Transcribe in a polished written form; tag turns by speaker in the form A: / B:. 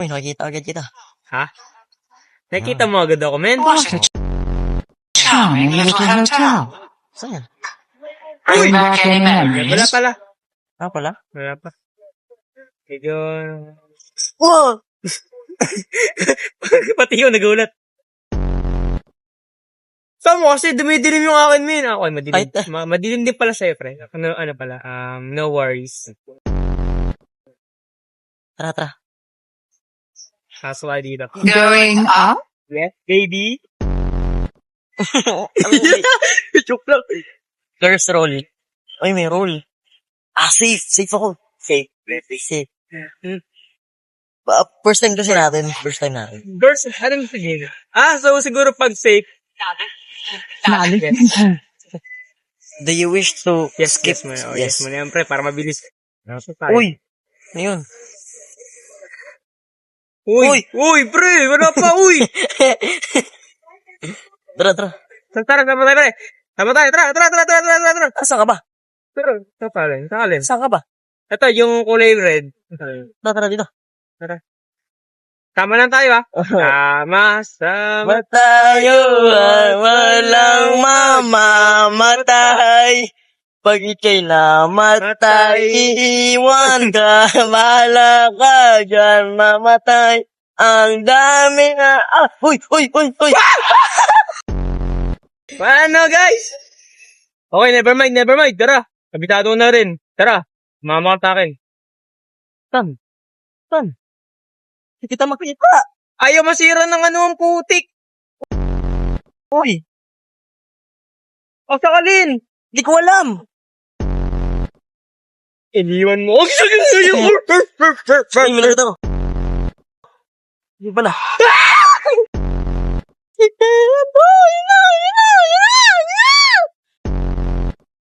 A: Uy, nakikita agad kita.
B: Ha? Nakita mo agad ako, men?
C: Charming little hotel.
A: Saan yan?
C: Bring back any
B: Wala
C: memories.
B: pala.
A: Ah, pala?
B: Wala pa. Medyo...
A: Wow!
B: Pati yun, nagulat. Saan mo kasi dumidilim yung akin, min. Ako ay madilim.
A: Ay,
B: Madilim din pala sa'yo, pre. Ano pala, no worries.
A: Tara, tara.
B: Kaso ay dito.
C: Going up?
B: Yes, baby.
A: Ano yun?
B: Joke lang.
A: First roll. Uy, may roll. Ah, safe. Safe ako. Safe. Safe. First time kasi natin. First time natin.
B: Girls, anong sabihin? So siguro pag safe.
A: Do you wish to skip?
B: Yes mo. Yes mo na yan, pre, para mabilis.
A: Uy! Ano yun?
B: Uy, pre, wala pa, uy!
A: Tara, tara.
B: Tara, pre. Tara.
A: Ah, saan ka ba?
B: Pero, saan alin?
A: Saan ka ba?
B: Ito, yung kulay red.
A: Tara, tara dito.
B: Tama lang tayo, ha? Sama.
A: Tayo ay walang mamamatay. Pag ika'y namatay, iiwan ka. Bahala ka dyan mamatay. Ang dami na... Uy!
B: Ano, guys? Okay, never mind. Tara. Kabitado na rin. Tara. Mama ka akin. Tan.
A: Hindi kita makita.
B: Ayaw masira ng ang putik.
A: Uy!
B: O, sakalin.
A: Hindi ko alam.
B: Iniwan mo.
A: Ay, malaki ito. Hindi pala.